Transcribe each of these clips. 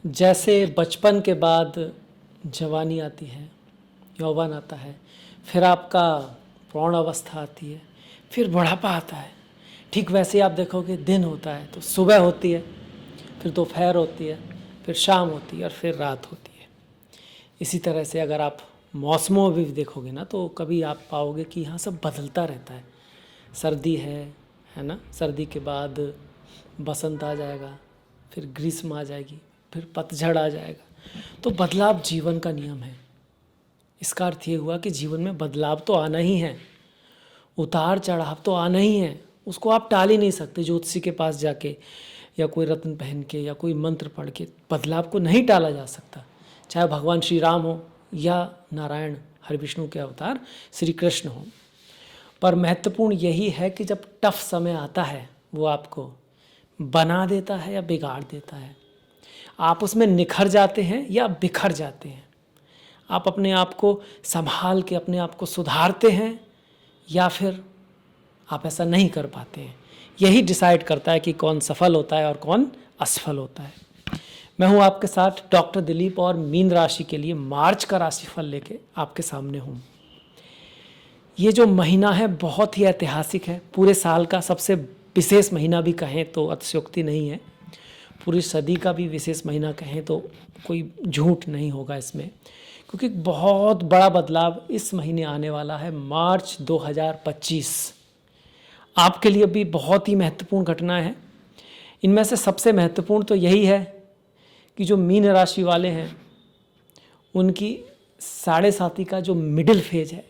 जैसे बचपन के बाद जवानी आती है, यौवन आता है, फिर आपका प्रौढ़ अवस्था आती है, फिर बुढ़ापा आता है। ठीक वैसे आप देखोगे दिन होता है तो सुबह होती है, फिर दोपहर होती है, फिर शाम होती है और फिर रात होती है। इसी तरह से अगर आप मौसमों में भी देखोगे ना तो कभी आप पाओगे कि यहाँ सब बदलता रहता है। सर्दी है ना, सर्दी के बाद बसंत आ जाएगा, फिर ग्रीष्म आ जाएगी, फिर पतझड़ आ जाएगा। तो बदलाव जीवन का नियम है। इसका अर्थ ये हुआ कि जीवन में बदलाव तो आना ही है, उतार चढ़ाव तो आना ही है, उसको आप टाल ही नहीं सकते। ज्योतिषी के पास जाके या कोई रत्न पहन के या कोई मंत्र पढ़ के बदलाव को नहीं टाला जा सकता। चाहे भगवान श्री राम हो या नारायण हरि विष्णु के अवतार श्री कृष्ण हो। पर महत्वपूर्ण यही है कि जब टफ समय आता है वो आपको बना देता है या बिगाड़ देता है। आप उसमें निखर जाते हैं या बिखर जाते हैं। आप अपने आप को संभाल के अपने आप को सुधारते हैं या फिर आप ऐसा नहीं कर पाते हैं। यही डिसाइड करता है कि कौन सफल होता है और कौन असफल होता है। मैं हूं आपके साथ डॉक्टर दिलीप और मीन राशि के लिए मार्च का राशिफल लेके आपके सामने हूं। ये जो महीना है बहुत ही ऐतिहासिक है। पूरे साल का सबसे विशेष महीना भी कहें तो अतिशयोक्ति नहीं है। पूरी सदी का भी विशेष महीना कहें तो कोई झूठ नहीं होगा इसमें, क्योंकि बहुत बड़ा बदलाव इस महीने आने वाला है। मार्च 2025 आपके लिए भी बहुत ही महत्वपूर्ण घटना है। इनमें से सबसे महत्वपूर्ण तो यही है कि जो मीन राशि वाले हैं उनकी साढ़े साथी का जो मिडिल फेज है,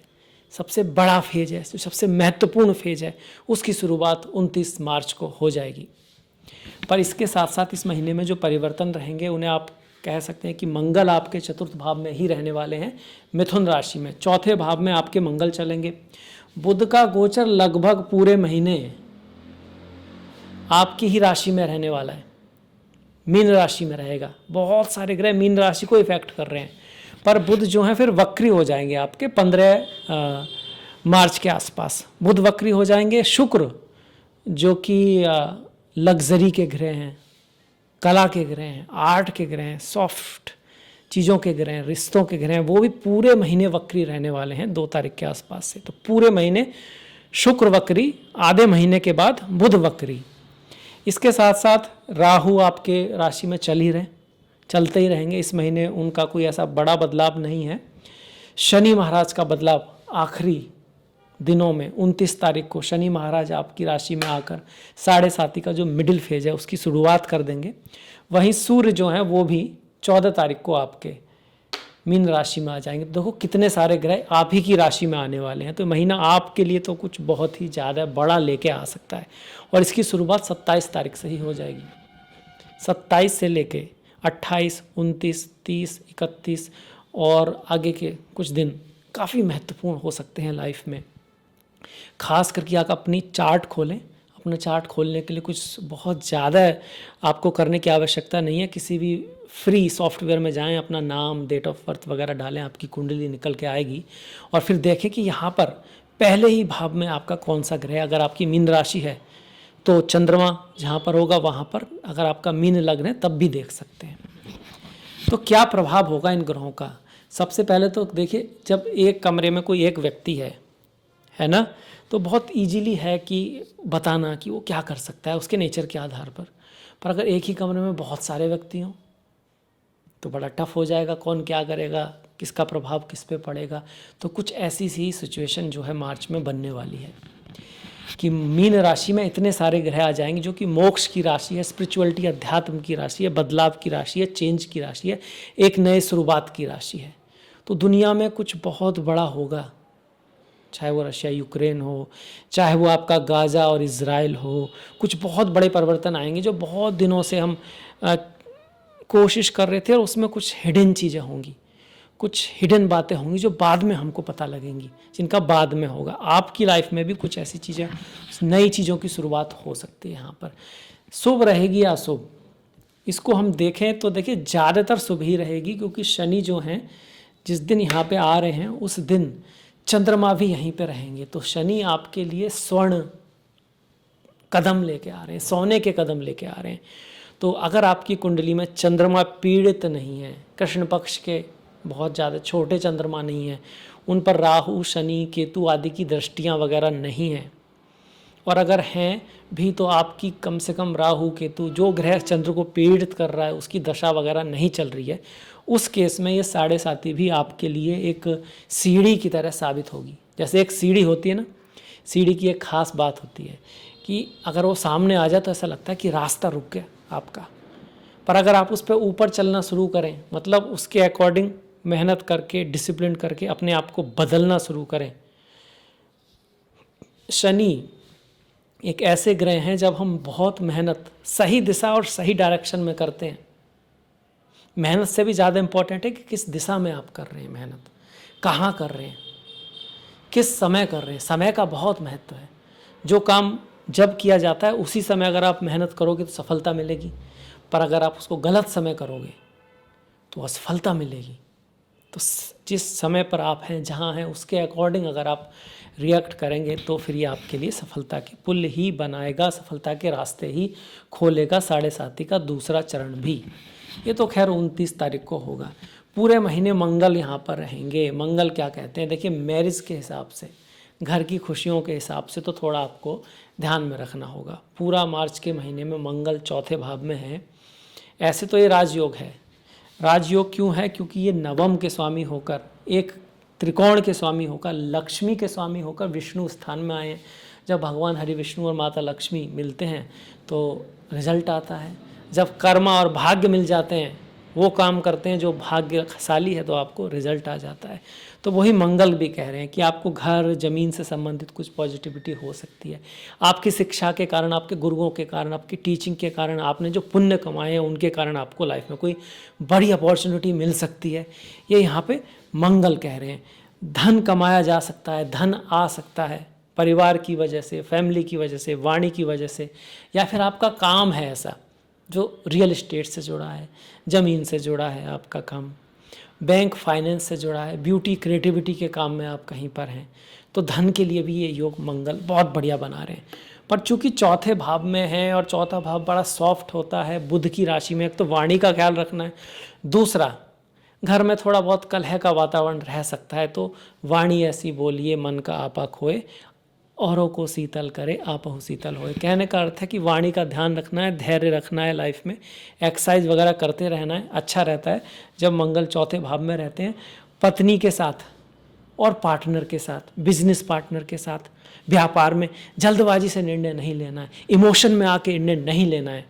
सबसे बड़ा फेज है, सबसे महत्वपूर्ण फेज है, उसकी शुरुआत 29 मार्च को हो जाएगी। पर इसके साथ साथ इस महीने में जो परिवर्तन रहेंगे उन्हें आप कह सकते हैं कि मंगल आपके चतुर्थ भाव में ही रहने वाले हैं, मिथुन राशि में। चौथे भाव में आपके मंगल चलेंगे। बुध का गोचर लगभग पूरे महीने आपकी ही राशि में रहने वाला है, मीन राशि में रहेगा। बहुत सारे ग्रह मीन राशि को इफेक्ट कर रहे हैं, पर बुध जो है फिर वक्री हो जाएंगे आपके 15 मार्च के आसपास। बुध वक्री हो जाएंगे। शुक्र जो कि लग्जरी के ग्रह हैं, कला के ग्रह हैं, आर्ट के ग्रह हैं, सॉफ्ट चीज़ों के ग्रह हैं, रिश्तों के ग्रह हैं, वो भी पूरे महीने वक्री रहने वाले हैं 2 तारीख के आसपास से। तो पूरे महीने शुक्र वक्री, आधे महीने के बाद बुध वक्री। इसके साथ साथ राहु आपके राशि में चलते ही रहेंगे इस महीने। उनका कोई ऐसा बड़ा बदलाव नहीं है। शनि महाराज का बदलाव आखिरी दिनों में 29 तारीख को शनि महाराज आपकी राशि में आकर साढ़े साथी का जो मिडिल फेज है उसकी शुरुआत कर देंगे। वहीं सूर्य जो है वो भी 14 तारीख को आपके मीन राशि में आ जाएंगे। देखो कितने सारे ग्रह आप ही की राशि में आने वाले हैं। तो महीना आपके लिए तो कुछ बहुत ही ज़्यादा बड़ा लेके आ सकता है। और इसकी शुरुआत 27 तारीख से ही हो जाएगी। 27 से लेके 28, 29, 30, 31 और आगे के कुछ दिन काफ़ी महत्वपूर्ण हो सकते हैं लाइफ में। खास करके आप अपनी चार्ट खोलें। अपना चार्ट खोलने के लिए कुछ बहुत ज़्यादा आपको करने की आवश्यकता नहीं है। किसी भी फ्री सॉफ्टवेयर में जाएं, अपना नाम, डेट ऑफ बर्थ वगैरह डालें, आपकी कुंडली निकल के आएगी। और फिर देखें कि यहाँ पर पहले ही भाव में आपका कौन सा ग्रह। अगर आपकी मीन राशि है तो चंद्रमा जहाँ पर होगा वहाँ पर, अगर आपका मीन लग्न है तब भी देख सकते हैं। तो क्या प्रभाव होगा इन ग्रहों का। सबसे पहले तो देखिए, जब एक कमरे में कोई एक व्यक्ति है ना, तो बहुत इजीली है कि बताना कि वो क्या कर सकता है उसके नेचर के आधार पर अगर एक ही कमरे में बहुत सारे व्यक्ति हों तो बड़ा टफ हो जाएगा। कौन क्या करेगा, किसका प्रभाव किस पे पड़ेगा। तो कुछ ऐसी सी सिचुएशन जो है मार्च में बनने वाली है कि मीन राशि में इतने सारे ग्रह आ जाएंगे, जो कि मोक्ष की राशि है, स्पिरिचुअलिटी, अध्यात्म की राशि है, बदलाव की राशि है, चेंज की राशि है, एक नए शुरुआत की राशि है। तो दुनिया में कुछ बहुत बड़ा होगा, चाहे वो रशिया यूक्रेन हो, चाहे वो आपका गाज़ा और इज़राइल हो। कुछ बहुत बड़े परिवर्तन आएंगे जो बहुत दिनों से हम कोशिश कर रहे थे, और उसमें कुछ हिडन चीज़ें होंगी, कुछ हिडन बातें होंगी जो बाद में हमको पता लगेंगी, जिनका बाद में होगा। आपकी लाइफ में भी कुछ ऐसी चीज़ें, नई चीज़ों की शुरुआत हो सकती है। यहाँ पर शुभ रहेगी या अशुभ, इसको हम देखें तो देखिए ज़्यादातर शुभ ही रहेगी, क्योंकि शनि जो हैं जिस दिन यहाँ पे आ रहे हैं उस दिन चंद्रमा भी यहीं पे रहेंगे। तो शनि आपके लिए स्वर्ण कदम लेके आ रहे हैं, सोने के कदम लेके आ रहे हैं। तो अगर आपकी कुंडली में चंद्रमा पीड़ित नहीं है, कृष्ण पक्ष के बहुत ज़्यादा छोटे चंद्रमा नहीं हैं, उन पर राहु शनि केतु आदि की दृष्टियाँ वगैरह नहीं हैं, और अगर हैं भी तो आपकी कम से कम राहु केतु जो ग्रह चंद्र को पीड़ित कर रहा है उसकी दशा वगैरह नहीं चल रही है, उस केस में ये साढ़े साती भी आपके लिए एक सीढ़ी की तरह साबित होगी। जैसे एक सीढ़ी होती है ना, सीढ़ी की एक खास बात होती है कि अगर वो सामने आ जाए तो ऐसा लगता है कि रास्ता रुक गया आपका, पर अगर आप उस पर ऊपर चलना शुरू करें, मतलब उसके अकॉर्डिंग मेहनत करके डिसिप्लिन करके अपने आप को बदलना शुरू करें। शनि एक ऐसे ग्रह हैं जब हम बहुत मेहनत सही दिशा और सही डायरेक्शन में करते हैं, मेहनत से भी ज़्यादा इम्पॉर्टेंट है कि किस दिशा में आप कर रहे हैं मेहनत, कहाँ कर रहे हैं, किस समय कर रहे हैं। समय का बहुत महत्व है। जो काम जब किया जाता है उसी समय अगर आप मेहनत करोगे तो सफलता मिलेगी, पर अगर आप उसको गलत समय करोगे तो असफलता मिलेगी। तो जिस समय पर आप हैं, जहाँ हैं, उसके अकॉर्डिंग अगर आप रिएक्ट करेंगे तो फिर ये आपके लिए सफलता के पुल ही बनाएगा, सफलता के रास्ते ही खोलेगा। साढ़े साती का दूसरा चरण भी, ये तो खैर 29 तारीख को होगा। पूरे महीने मंगल यहाँ पर रहेंगे। मंगल क्या कहते हैं, देखिए मैरिज के हिसाब से, घर की खुशियों के हिसाब से तो थोड़ा आपको ध्यान में रखना होगा। पूरा मार्च के महीने में मंगल चौथे भाव में है। ऐसे तो ये राजयोग है। राजयोग क्यों है? क्योंकि ये नवम के स्वामी होकर, एक त्रिकोण के स्वामी होकर, लक्ष्मी के स्वामी होकर विष्णु स्थान में आए हैं। जब भगवान हरि विष्णु और माता लक्ष्मी मिलते हैं तो रिजल्ट आता है। जब कर्म और भाग्य मिल जाते हैं, वो काम करते हैं जो भाग्यशाली है, तो आपको रिजल्ट आ जाता है। तो वही मंगल भी कह रहे हैं कि आपको घर ज़मीन से संबंधित कुछ पॉजिटिविटी हो सकती है। आपकी शिक्षा के कारण, आपके गुरुओं के कारण, आपकी टीचिंग के कारण, आपने जो पुण्य कमाए हैं उनके कारण आपको लाइफ में कोई बड़ी अपॉर्चुनिटी मिल सकती है। ये यहाँ पे मंगल कह रहे हैं। धन कमाया जा सकता है, धन आ सकता है परिवार की वजह से, फैमिली की वजह से, वाणी की वजह से, या फिर आपका काम है ऐसा जो रियल एस्टेट से जुड़ा है, ज़मीन से जुड़ा है आपका काम, बैंक फाइनेंस से जुड़ा है, ब्यूटी क्रिएटिविटी के काम में आप कहीं पर हैं, तो धन के लिए भी ये योग मंगल बहुत बढ़िया बना रहे हैं। पर चूंकि चौथे भाव में है और चौथा भाव बड़ा सॉफ्ट होता है बुध की राशि में, एक तो वाणी का ख्याल रखना है, दूसरा घर में थोड़ा बहुत कलह का वातावरण रह सकता है, तो वाणी ऐसी बोलिए मन का आपा खोए, औरों को शीतल करे आपहु शीतल होए। कहने का अर्थ है कि वाणी का ध्यान रखना है, धैर्य रखना है, लाइफ में एक्सरसाइज वगैरह करते रहना है। अच्छा रहता है जब मंगल चौथे भाव में रहते हैं। पत्नी के साथ और पार्टनर के साथ, बिजनेस पार्टनर के साथ, व्यापार में जल्दबाजी से निर्णय नहीं लेना है, इमोशन में आके निर्णय नहीं लेना है,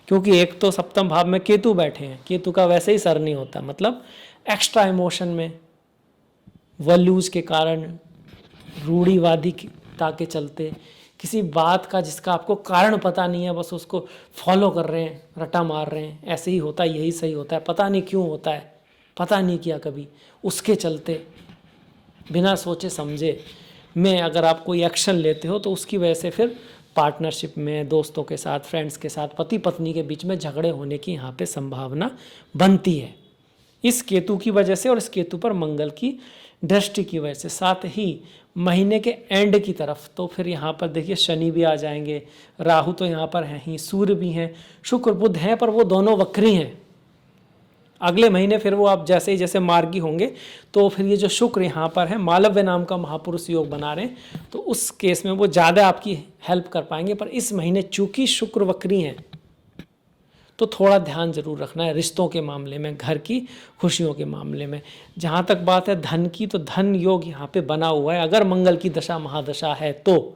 क्योंकि एक तो सप्तम भाव में केतु बैठे हैं। केतु का वैसे ही सर नहीं होता, मतलब एक्स्ट्रा इमोशन में, वैल्यूज के कारण, रूढ़िवादिता के चलते, किसी बात का जिसका आपको कारण पता नहीं है, बस उसको फॉलो कर रहे हैं, रटा मार रहे हैं, ऐसे ही होता है, यही सही होता है, पता नहीं क्यों होता है, पता नहीं किया कभी, उसके चलते बिना सोचे समझे में अगर आप कोई एक्शन लेते हो तो उसकी वजह से फिर पार्टनरशिप में, दोस्तों के साथ, फ्रेंड्स के साथ, पति पत्नी के बीच में झगड़े होने की यहाँ पे संभावना बनती है, इस केतु की वजह से और इस केतु पर मंगल की दृष्टि की वजह से। साथ ही महीने के एंड की तरफ तो फिर यहाँ पर देखिए शनि भी आ जाएंगे, राहु तो यहाँ पर हैं ही, सूर्य भी हैं, शुक्र बुध हैं, पर वो दोनों वक्री हैं। अगले महीने फिर वो आप जैसे ही जैसे मार्गी होंगे तो फिर ये जो शुक्र यहाँ पर है, मालव्य नाम का महापुरुष योग बना रहे हैं, तो उस केस में वो ज़्यादा आपकी हेल्प कर पाएंगे। पर इस महीने चूंकि शुक्र वक्री हैं तो थोड़ा ध्यान जरूर रखना है रिश्तों के मामले में, घर की खुशियों के मामले में। जहाँ तक बात है धन की, तो धन योग यहाँ पे बना हुआ है। अगर मंगल की दशा महादशा है तो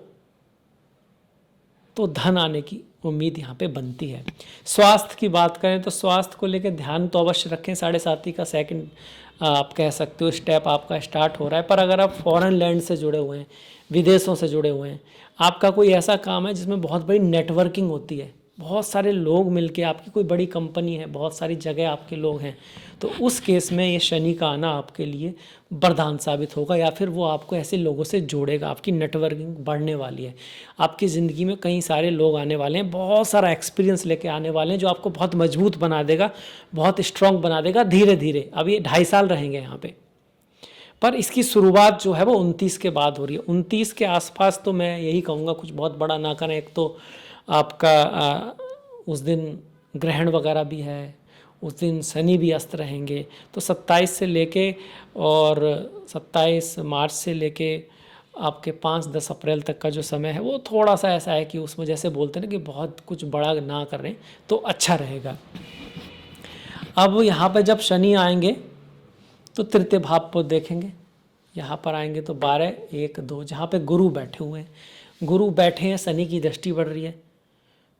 धन आने की उम्मीद यहाँ पे बनती है। स्वास्थ्य की बात करें तो स्वास्थ्य को लेकर ध्यान तो अवश्य रखें। साढ़े साती का सेकंड आप कह सकते हो स्टेप आपका स्टार्ट हो रहा है। पर अगर आप फॉरेन लैंड से जुड़े हुए हैं, विदेशों से जुड़े हुए हैं, आपका कोई ऐसा काम है जिसमें बहुत बड़ी नेटवर्किंग होती है, बहुत सारे लोग मिलके, आपकी कोई बड़ी कंपनी है, बहुत सारी जगह आपके लोग हैं, तो उस केस में ये शनि का आना आपके लिए वरदान साबित होगा, या फिर वो आपको ऐसे लोगों से जोड़ेगा। आपकी नेटवर्किंग बढ़ने वाली है, आपकी ज़िंदगी में कई सारे लोग आने वाले हैं, बहुत सारा एक्सपीरियंस लेके आने वाले हैं जो आपको बहुत मजबूत बना देगा, बहुत स्ट्रांग बना देगा धीरे धीरे। अब ये 2.5 साल रहेंगे यहाँ पे, पर इसकी शुरुआत जो है वो 29 के बाद हो रही है। 29 के आसपास तो मैं यही कहूँगा कुछ बहुत बड़ा ना करें। एक तो आपका उस दिन ग्रहण वगैरह भी है, उस दिन शनि भी अस्त रहेंगे। तो 27 से लेके और 27 मार्च से लेके आपके 5-10 अप्रैल तक का जो समय है वो थोड़ा सा ऐसा है कि उसमें जैसे बोलते हैं ना कि बहुत कुछ बड़ा ना करें तो अच्छा रहेगा। अब यहाँ पे जब शनि आएंगे तो तृतीय भाव को देखेंगे, यहाँ पर आएंगे तो 12, 1, 2 जहाँ पे गुरु बैठे हुए हैं, गुरु बैठे हैं, शनि की दृष्टि बढ़ रही है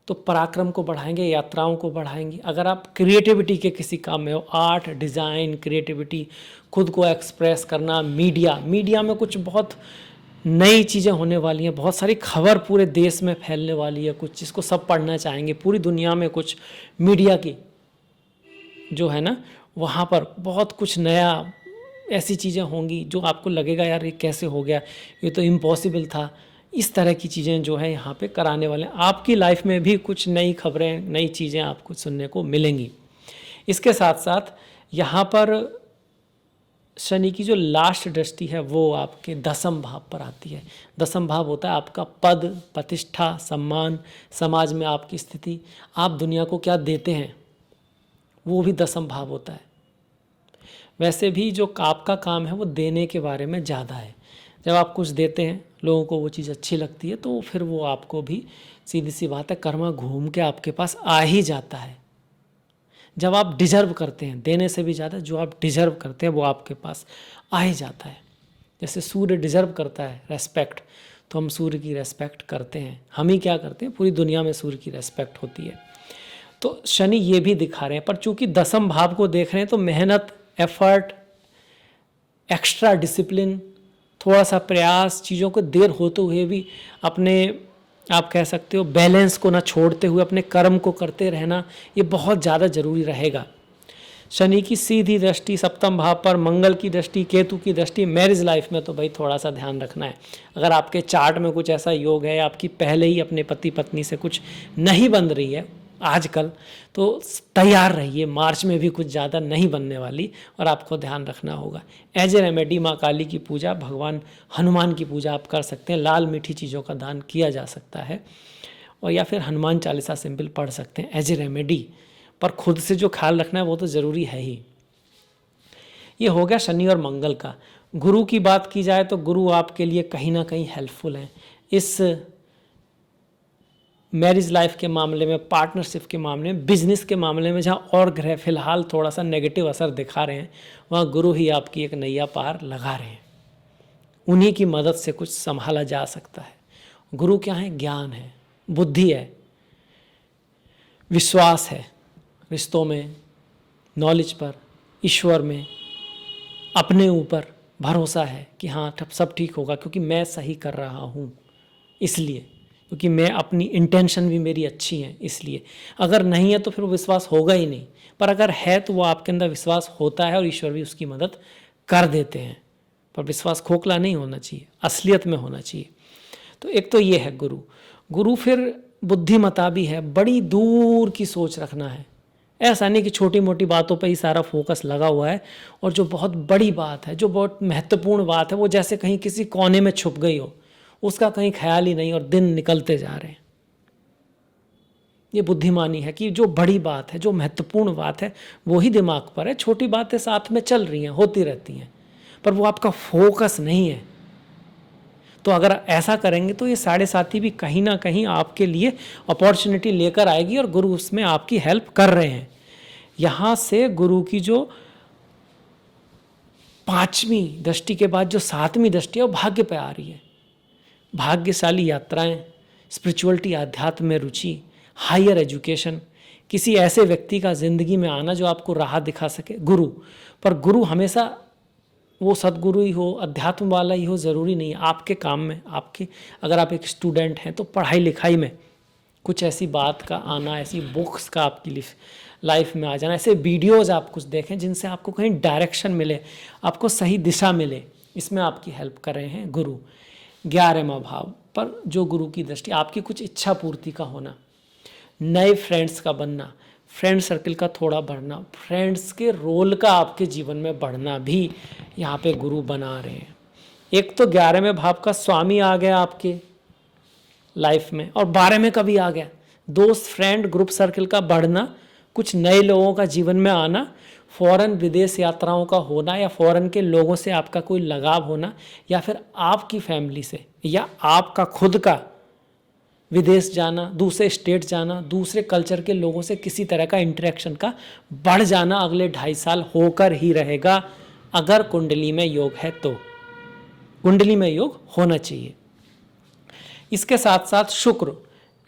तो पराक्रम को बढ़ाएंगे, यात्राओं को बढ़ाएंगे। अगर आप क्रिएटिविटी के किसी काम में हो, आर्ट, डिज़ाइन, क्रिएटिविटी, खुद को एक्सप्रेस करना, मीडिया में कुछ बहुत नई चीज़ें होने वाली हैं, बहुत सारी खबर पूरे देश में फैलने वाली है, कुछ जिसको सब पढ़ना चाहेंगे, पूरी दुनिया में कुछ मीडिया की जो है ना वहाँ पर बहुत कुछ नया ऐसी चीज़ें होंगी जो आपको लगेगा यार ये कैसे हो गया, ये तो इम्पॉसिबल था। इस तरह की चीज़ें जो है यहाँ पे कराने वाले हैं। आपकी लाइफ में भी कुछ नई खबरें, नई चीज़ें आपको सुनने को मिलेंगी। इसके साथ साथ यहाँ पर शनि की जो लास्ट दृष्टि है वो आपके 10वें भाव पर आती है। 10वां भाव होता है आपका पद, प्रतिष्ठा, सम्मान, समाज में आपकी स्थिति, आप दुनिया को क्या देते हैं, वो भी 10वां भाव होता है। वैसे भी जो आपका काम है वो देने के बारे में ज़्यादा है। जब आप कुछ देते हैं, लोगों को वो चीज़ अच्छी लगती है तो फिर वो आपको भी, सीधी सी बात है, कर्मा घूम के आपके पास आ ही जाता है। जब आप डिजर्व करते हैं, देने से भी ज़्यादा जो आप डिजर्व करते हैं वो आपके पास आ ही जाता है। जैसे सूर्य डिजर्व करता है रेस्पेक्ट, तो हम सूर्य की रेस्पेक्ट करते हैं। हम ही क्या करते हैं, पूरी दुनिया में सूर्य की रेस्पेक्ट होती है। तो शनि ये भी दिखा रहे हैं, पर चूंकि 10वें भाव को देख रहे हैं तो मेहनत, एफर्ट, एक्स्ट्रा डिसिप्लिन, थोड़ा सा प्रयास, चीज़ों को देर होते हुए भी अपने, आप कह सकते हो, बैलेंस को ना छोड़ते हुए अपने कर्म को करते रहना, ये बहुत ज़्यादा ज़रूरी रहेगा। शनि की सीधी दृष्टि 7वें भाव पर, मंगल की दृष्टि, केतु की दृष्टि, मैरिज लाइफ में तो भाई थोड़ा सा ध्यान रखना है। अगर आपके चार्ट में कुछ ऐसा योग है, आपकी पहले ही अपने पति पत्नी से कुछ नहीं बन रही है आजकल, तो तैयार रहिए, मार्च में भी कुछ ज़्यादा नहीं बनने वाली और आपको ध्यान रखना होगा। एज ए रेमेडी माँ काली की पूजा, भगवान हनुमान की पूजा आप कर सकते हैं, लाल मीठी चीज़ों का दान किया जा सकता है, और या फिर हनुमान चालीसा सिंपल पढ़ सकते हैं एज ए रेमेडी। पर खुद से जो ख्याल रखना है वो तो ज़रूरी है ही। ये हो गया शनि और मंगल का। गुरु की बात की जाए तो गुरु आपके लिए कहीं ना कहीं हेल्पफुल हैं इस मैरिज लाइफ के मामले में, पार्टनरशिप के मामले में, बिजनेस के मामले में। जहाँ और ग्रह फिलहाल थोड़ा सा नेगेटिव असर दिखा रहे हैं, वहाँ गुरु ही आपकी एक नैया पार लगा रहे हैं। उन्हीं की मदद से कुछ संभाला जा सकता है। गुरु क्या है? ज्ञान है, बुद्धि है, विश्वास है, रिश्तों में, नॉलेज पर, ईश्वर में, अपने ऊपर भरोसा है कि हाँ सब ठीक होगा क्योंकि मैं सही कर रहा हूँ, इसलिए, क्योंकि मैं अपनी इंटेंशन भी मेरी अच्छी है इसलिए। अगर नहीं है तो फिर वो विश्वास होगा ही नहीं, पर अगर है तो वो आपके अंदर विश्वास होता है और ईश्वर भी उसकी मदद कर देते हैं। पर विश्वास खोखला नहीं होना चाहिए, असलियत में होना चाहिए। तो एक तो ये है गुरु। गुरु फिर बुद्धिमता भी है, बड़ी दूर की सोच रखना है। ऐसा नहीं कि छोटी मोटी बातों पर ही सारा फोकस लगा हुआ है, और जो बहुत बड़ी बात है, जो बहुत महत्वपूर्ण बात है, वो जैसे कहीं किसी कोने में छुप गई हो, उसका कहीं ख्याल ही नहीं और दिन निकलते जा रहे हैं। ये बुद्धिमानी है कि जो बड़ी बात है, जो महत्वपूर्ण बात है, वो ही दिमाग पर है, छोटी बातें साथ में चल रही हैं, होती रहती हैं, पर वो आपका फोकस नहीं है। तो अगर ऐसा करेंगे तो ये 7.5 भी कहीं ना कहीं आपके लिए अपॉर्चुनिटी लेकर आएगी, और गुरु उसमें आपकी हेल्प कर रहे हैं। यहाँ से गुरु की जो 5वीं दृष्टि के बाद जो 7वीं दृष्टि है वो भाग्य पे आ रही है। भाग्यशाली यात्राएं, स्पिरिचुअलिटी, आध्यात्म में रुचि, हायर एजुकेशन, किसी ऐसे व्यक्ति का ज़िंदगी में आना जो आपको राह दिखा सके, गुरु। पर गुरु हमेशा वो सदगुरु ही हो, अध्यात्म वाला ही हो, ज़रूरी नहीं है। आपके काम में, आपके, अगर आप एक स्टूडेंट हैं तो पढ़ाई लिखाई में कुछ ऐसी बात का आना, ऐसी बुक्स का आपकी लाइफ में आ जाना, ऐसे वीडियोज़ आप कुछ देखें जिनसे आपको कहीं डायरेक्शन मिले, आपको सही दिशा मिले, इसमें आपकी हेल्प कर रहे हैं गुरु। 11वां भाव पर जो गुरु की दृष्टि, आपकी कुछ इच्छा पूर्ति का होना, नए फ्रेंड्स का बनना, फ्रेंड सर्कल का थोड़ा बढ़ना, फ्रेंड्स के रोल का आपके जीवन में बढ़ना भी यहाँ पे गुरु बना रहे हैं। एक तो 11वें भाव का स्वामी आ गया आपके लाइफ में, और 12वें का भी आ गया। दोस्त, फ्रेंड, ग्रुप सर्कल का बढ़ना, कुछ नए लोगों का जीवन में आना, फॉरेन विदेश यात्राओं का होना, या फॉरेन के लोगों से आपका कोई लगाव होना, या फिर आपकी फैमिली से या आपका खुद का विदेश जाना, दूसरे स्टेट जाना, दूसरे कल्चर के लोगों से किसी तरह का इंटरेक्शन का बढ़ जाना अगले 2.5 साल होकर ही रहेगा। अगर कुंडली में योग है तो कुंडली में योग होना चाहिए। इसके साथ साथ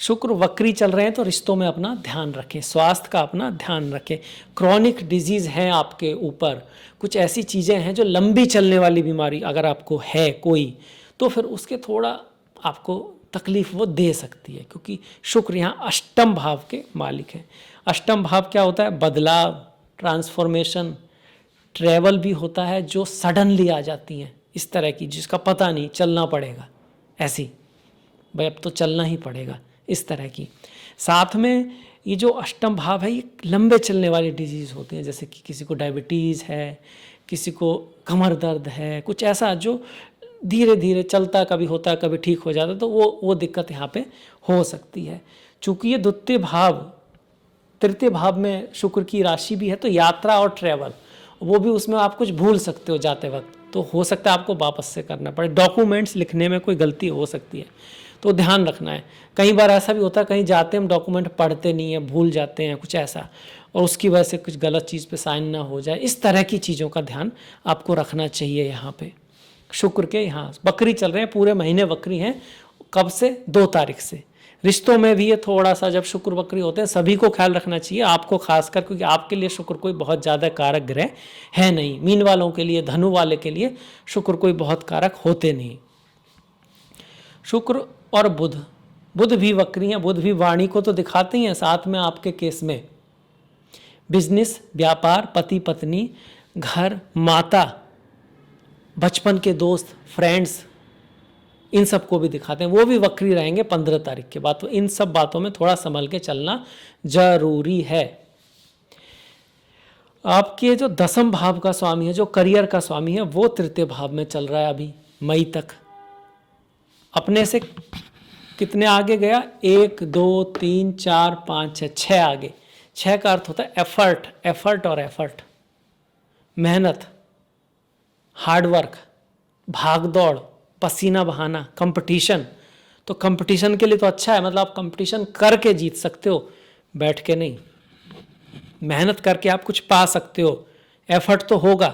शुक्र वक्री चल रहे हैं तो रिश्तों में अपना ध्यान रखें, स्वास्थ्य का अपना ध्यान रखें। क्रॉनिक डिजीज़ है आपके ऊपर, कुछ ऐसी चीज़ें हैं जो लंबी चलने वाली बीमारी अगर आपको है कोई, तो फिर उसके थोड़ा आपको तकलीफ वो दे सकती है, क्योंकि शुक्र यहाँ अष्टम भाव के मालिक हैं। अष्टम भाव क्या होता है? बदलाव, ट्रांसफॉर्मेशन, ट्रैवल भी होता है जो सडनली आ जाती हैं, इस तरह की जिसका पता नहीं, चलना पड़ेगा, ऐसी भाई अब तो चलना ही पड़ेगा, इस तरह की। साथ में ये जो अष्टम भाव है ये लंबे चलने वाली डिजीज़ होती हैं, जैसे कि किसी को डायबिटीज़ है, किसी को कमर दर्द है, कुछ ऐसा जो धीरे धीरे चलता, कभी होता है कभी ठीक हो जाता है, तो वो दिक्कत यहाँ पे हो सकती है। चूँकि ये द्वितीय भाव, तृतीय भाव में शुक्र की राशि भी है, तो यात्रा और ट्रैवल वो भी उसमें आप कुछ भूल सकते हो जाते वक्त, तो हो सकता है आपको वापस से करना पड़े। डॉक्यूमेंट्स लिखने में कोई गलती हो सकती है, तो ध्यान रखना है। कई बार ऐसा भी होता है, कहीं जाते हम डॉक्यूमेंट पढ़ते नहीं हैं, भूल जाते हैं कुछ ऐसा, और उसकी वजह से कुछ गलत चीज़ पे साइन ना हो जाए, इस तरह की चीज़ों का ध्यान आपको रखना चाहिए। यहाँ पे शुक्र के यहाँ वक्री चल रहे हैं, पूरे महीने वक्री हैं। कब से? 2 तारीख से। रिश्तों में भी ये थोड़ा सा जब शुक्र वक्री होते हैं, सभी को ख्याल रखना चाहिए, आपको खासकर, क्योंकि आपके लिए शुक्र कोई बहुत ज़्यादा कारक ग्रह है नहीं। मीन वालों के लिए, धनु वाले के लिए शुक्र कोई बहुत कारक होते नहीं। शुक्र और बुध भी वक्री हैं। बुध भी वाणी को तो दिखाते ही हैं, साथ में आपके केस में बिजनेस, व्यापार, पति पत्नी, घर, माता, बचपन के दोस्त, फ्रेंड्स, इन सब को भी दिखाते हैं। वो भी वक्री रहेंगे 15 तारीख के बाद, तो इन सब बातों में थोड़ा संभल के चलना जरूरी है। आपके जो 10वें भाव का स्वामी है, जो करियर का स्वामी है, वो तृतीय भाव में चल रहा है अभी मई तक। अपने से कितने आगे गया? 1 2 3 4 5 6 आगे। 6 का अर्थ होता है एफर्ट, मेहनत, हार्डवर्क, भागदौड़, पसीना बहाना, कंपटीशन। तो कंपटीशन के लिए तो अच्छा है, मतलब आप कंपटीशन करके जीत सकते हो, बैठ के नहीं। मेहनत करके आप कुछ पा सकते हो, एफर्ट तो होगा,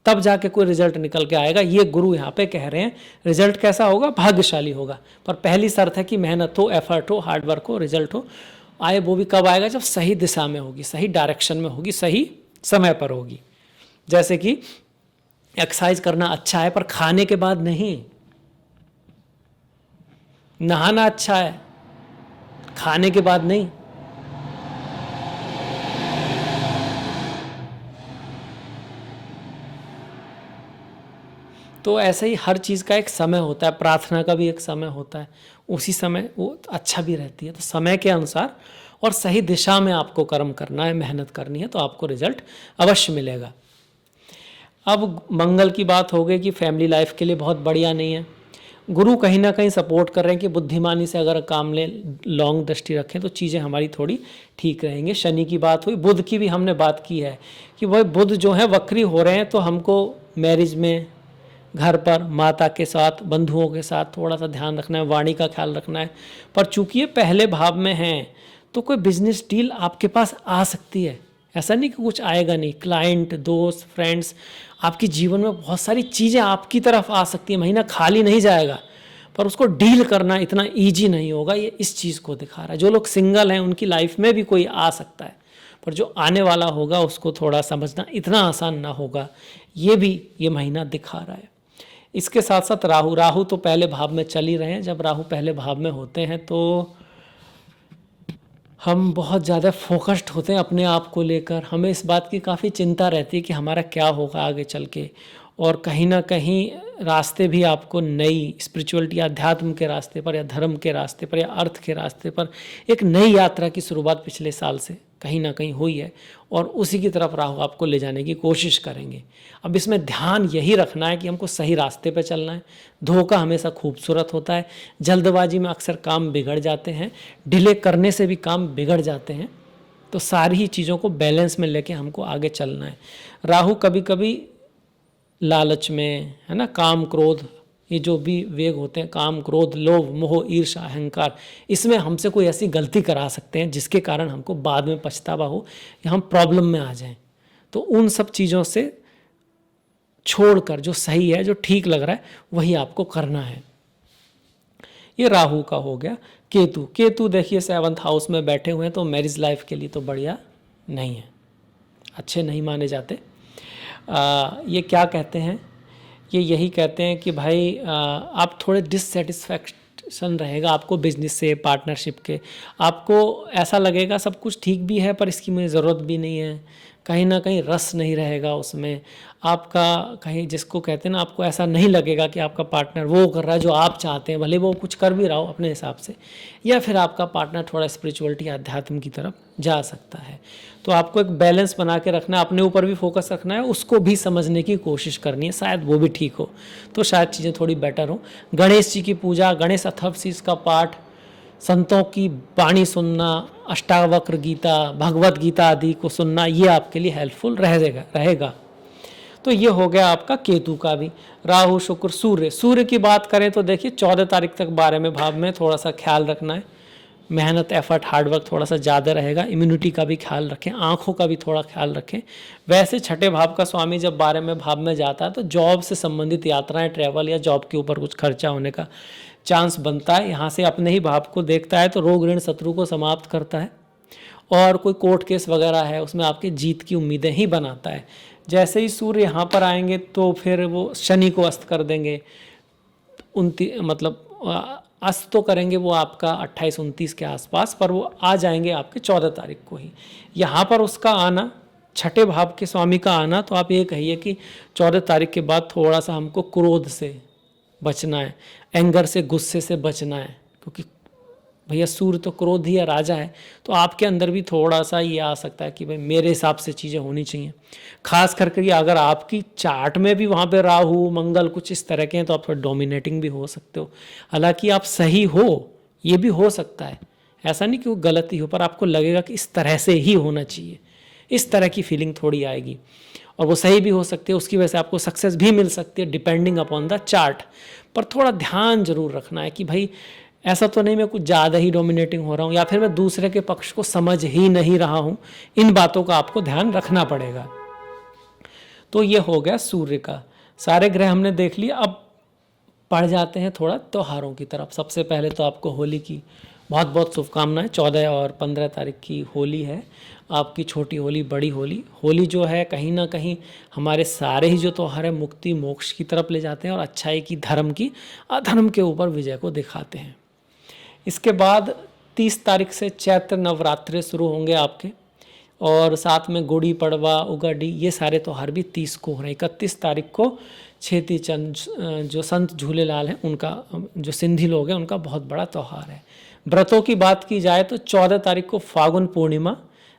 तब जाके कोई रिजल्ट निकल के आएगा। ये गुरु यहाँ पे कह रहे हैं। रिजल्ट कैसा होगा? भाग्यशाली होगा, पर पहली शर्त है कि मेहनत हो, एफर्ट हो, हार्डवर्क हो, रिजल्ट हो। आए वो भी कब आएगा? जब सही दिशा में होगी, सही डायरेक्शन में होगी, सही समय पर होगी। जैसे कि एक्सरसाइज करना अच्छा है, पर खाने के बाद नहीं। नहाना अच्छा है, खाने के बाद नहीं। तो ऐसे ही हर चीज़ का एक समय होता है, प्रार्थना का भी एक समय होता है, उसी समय वो अच्छा भी रहती है। तो समय के अनुसार और सही दिशा में आपको कर्म करना है, मेहनत करनी है, तो आपको रिजल्ट अवश्य मिलेगा। अब मंगल की बात हो गई कि फैमिली लाइफ के लिए बहुत बढ़िया नहीं है। गुरु कहीं ना कहीं सपोर्ट कर रहे हैं कि बुद्धिमानी से अगर काम लें, लॉन्ग दृष्टि रखें, तो चीज़ें हमारी थोड़ी ठीक रहेंगी। शनि की बात हुई, बुध की भी हमने बात की है कि वह बुध जो है वक्री हो रहे हैं, तो हमको मैरिज में, घर पर, माता के साथ, बंधुओं के साथ थोड़ा सा ध्यान रखना है, वाणी का ख्याल रखना है। पर चूंकि ये पहले भाव में हैं, तो कोई बिजनेस डील आपके पास आ सकती है, ऐसा नहीं कि कुछ आएगा नहीं। क्लाइंट, दोस्त, फ्रेंड्स, आपके जीवन में बहुत सारी चीज़ें आपकी तरफ आ सकती है। महीना खाली नहीं जाएगा, पर उसको डील करना इतना ईजी नहीं होगा। ये इस चीज़ को दिखा रहा है। जो लोग सिंगल हैं उनकी लाइफ में भी कोई आ सकता है, पर जो आने वाला होगा उसको थोड़ा समझना इतना आसान ना होगा, ये भी ये महीना दिखा रहा है। इसके साथ साथ राहु तो पहले भाव में चल ही रहे हैं। जब राहु पहले भाव में होते हैं तो हम बहुत ज़्यादा फोकस्ड होते हैं अपने आप को लेकर। हमें इस बात की काफ़ी चिंता रहती है कि हमारा क्या होगा आगे चल के, और कहीं ना कहीं रास्ते भी आपको नई स्पिरिचुअलिटी, अध्यात्म के रास्ते पर या धर्म के रास्ते पर या अर्थ के रास्ते पर एक नई यात्रा की शुरुआत पिछले साल से कहीं ना कहीं हुई है, और उसी की तरफ राहु आपको ले जाने की कोशिश करेंगे। अब इसमें ध्यान यही रखना है कि हमको सही रास्ते पे चलना है। धोखा हमेशा खूबसूरत होता है, जल्दबाजी में अक्सर काम बिगड़ जाते हैं, डिले करने से भी काम बिगड़ जाते हैं। तो सारी ही चीज़ों को बैलेंस में लेके हमको आगे चलना है। राहु कभी कभी लालच में, है ना, काम क्रोध, ये जो भी वेग होते हैं, काम क्रोध लोभ मोह ईर्ष्या अहंकार, इसमें हमसे कोई ऐसी गलती करा सकते हैं जिसके कारण हमको बाद में पछतावा हो या हम प्रॉब्लम में आ जाएं। तो उन सब चीज़ों से छोड़कर जो सही है, जो ठीक लग रहा है, वही आपको करना है। ये राहु का हो गया। केतु देखिए 7th हाउस में बैठे हुए हैं, तो मैरिज लाइफ के लिए तो बढ़िया नहीं है, अच्छे नहीं माने जाते। ये क्या कहते हैं, ये यही कहते हैं कि भाई आप थोड़े डिससेटिस्फैक्शन रहेगा आपको बिजनेस से, पार्टनरशिप के। आपको ऐसा लगेगा सब कुछ ठीक भी है पर इसकी मुझे ज़रूरत भी नहीं है, कहीं ना कहीं रस नहीं रहेगा उसमें आपका, कहीं जिसको कहते हैं ना, आपको ऐसा नहीं लगेगा कि आपका पार्टनर वो कर रहा है जो आप चाहते हैं, भले वो कुछ कर भी रहा हो अपने हिसाब से, या फिर आपका पार्टनर थोड़ा स्पिरिचुअलिटी अध्यात्म की तरफ जा सकता है। तो आपको एक बैलेंस बना के रखना है, अपने ऊपर भी फोकस रखना है, उसको भी समझने की कोशिश करनी है, शायद वो भी ठीक हो तो शायद चीज़ें थोड़ी बेटर हो। गणेश जी की पूजा, गणेश अथर्वशीष का पाठ, संतों की वाणी सुनना, अष्टावक्र गीता, भगवत गीता आदि को सुनना, ये आपके लिए हेल्पफुल रहेगा। तो ये हो गया आपका केतु का भी। राहु शुक्र सूर्य की बात करें तो देखिए 14 तारीख तक 12वें भाव में थोड़ा सा ख्याल रखना है, मेहनत एफर्ट हार्डवर्क थोड़ा सा ज़्यादा रहेगा, इम्यूनिटी का भी ख्याल रखें, आँखों का भी थोड़ा ख्याल रखें। वैसे 6ठे भाव का स्वामी जब 12वें भाव में जाता है तो जॉब से संबंधित यात्राएं, ट्रैवल या जॉब के ऊपर कुछ खर्चा होने का चांस बनता है। यहाँ से अपने ही भाव को देखता है तो रोग ऋण शत्रु को समाप्त करता है, और कोई कोर्ट केस वगैरह है उसमें आपकी जीत की उम्मीदें ही बनाता है। जैसे ही सूर्य यहाँ पर आएंगे तो फिर वो शनि को अस्त कर देंगे, अस्त तो करेंगे वो आपका 28-29 के आसपास, पर वो आ जाएंगे आपके 14 तारीख को ही। यहाँ पर उसका आना, 6ठे भाव के स्वामी का आना, तो आप ये कहिए कि 14 तारीख के बाद थोड़ा सा हमको क्रोध से बचना है, एंगर से, गुस्से से बचना है, क्योंकि भैया सूर्य तो क्रोध ही है, राजा है। तो आपके अंदर भी थोड़ा सा ये आ सकता है कि भाई मेरे हिसाब से चीज़ें होनी चाहिए। खास करके अगर आपकी चार्ट में भी वहाँ पे राहु मंगल कुछ इस तरह के हैं तो आप थोड़ा डोमिनेटिंग भी हो सकते हो। हालांकि आप सही हो, ये भी हो सकता है, ऐसा नहीं कि वो गलत ही हो, पर आपको लगेगा कि इस तरह से ही होना चाहिए, इस तरह की फीलिंग थोड़ी आएगी, और वो सही भी हो सकती है, उसकी वजह से आपको सक्सेस भी मिल सकती है डिपेंडिंग अपॉन द चार्ट। पर थोड़ा ध्यान जरूर रखना है कि भाई ऐसा तो नहीं मैं कुछ ज़्यादा ही डोमिनेटिंग हो रहा हूँ, या फिर मैं दूसरे के पक्ष को समझ ही नहीं रहा हूँ। इन बातों का आपको ध्यान रखना पड़ेगा। तो ये हो गया सूर्य का। सारे ग्रह हमने देख लिया। अब पढ़ जाते हैं थोड़ा त्योहारों की तरफ। सबसे पहले तो आपको होली की बहुत बहुत शुभकामनाएं। 14 और 15 तारीख की होली है आपकी, छोटी होली बड़ी होली। होली जो है कहीं ना कहीं हमारे सारे ही जो त्योहार है मुक्ति मोक्ष की तरफ ले जाते हैं, और अच्छाई की, धर्म की, अधर्म के ऊपर विजय को दिखाते हैं। इसके बाद 30 तारीख से चैत्र नवरात्रे शुरू होंगे आपके, और साथ में गुड़ी पड़वा, उगाड़ी, ये सारे त्यौहार भी 30 को हो रहे हैं। 31 तारीख को छेती चंद जो संत झूलेलाल हैं उनका, जो सिंधी लोग हैं उनका बहुत बड़ा त्यौहार है। व्रतों की बात की जाए तो 14 तारीख को फागुन पूर्णिमा,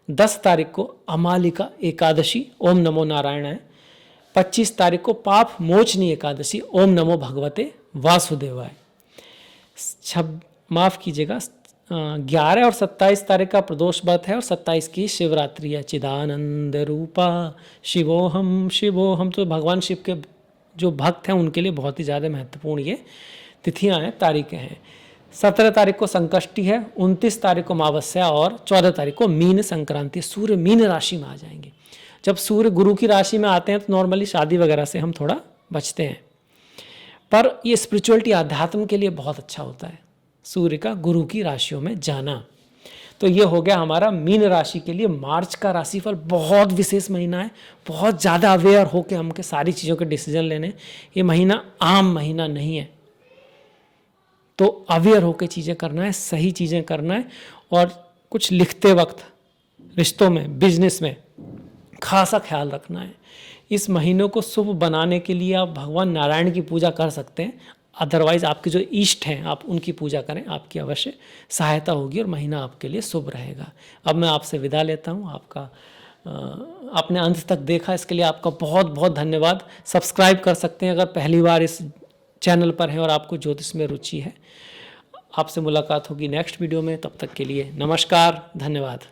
10 तारीख को अमालिका एकादशी ओम नमो नारायणाय, 25 तारीख को पाप मोचनी एकादशी ओम नमो भगवते वासुदेवाय, माफ़ कीजिएगा 11 और 27 तारीख का प्रदोष व्रत है, और 27 की शिवरात्रि है। चिदानंद रूपा शिवोहम शिवोहम, तो भगवान शिव के जो भक्त हैं उनके लिए बहुत ही ज़्यादा महत्वपूर्ण ये तिथियां हैं, तारीखें हैं। 17 तारीख को संकष्टी है, 29 तारीख को अमावस्या, और 14 तारीख को मीन संक्रांति। सूर्य मीन राशि में आ जाएंगे। जब सूर्य गुरु की राशि में आते हैं तो नॉर्मली शादी वगैरह से हम थोड़ा बचते हैं, पर ये स्पिरिचुअलिटी आध्यात्म के लिए बहुत अच्छा होता है सूर्य का गुरु की राशियों में जाना। तो ये हो गया हमारा मीन राशि के लिए मार्च का राशिफल। बहुत विशेष महीना है, बहुत ज़्यादा अवेयर होकर हमके सारी चीज़ों के डिसीजन लेने। ये महीना आम महीना नहीं है, तो अवेयर होकर चीज़ें करना है, सही चीज़ें करना है, और कुछ लिखते वक्त, रिश्तों में, बिजनेस में खासा ख्याल रखना है। इस महीनों को शुभ बनाने के लिए आप भगवान नारायण की पूजा कर सकते हैं, अदरवाइज़ आपके जो इष्ट हैं आप उनकी पूजा करें, आपकी अवश्य सहायता होगी और महीना आपके लिए शुभ रहेगा। अब मैं आपसे विदा लेता हूँ। आपने अंत तक देखा, इसके लिए आपका बहुत बहुत धन्यवाद। सब्सक्राइब कर सकते हैं अगर पहली बार इस चैनल पर हैं और आपको ज्योतिष में रुचि है। आपसे मुलाकात होगी नेक्स्ट वीडियो में, तब तक के लिए नमस्कार, धन्यवाद।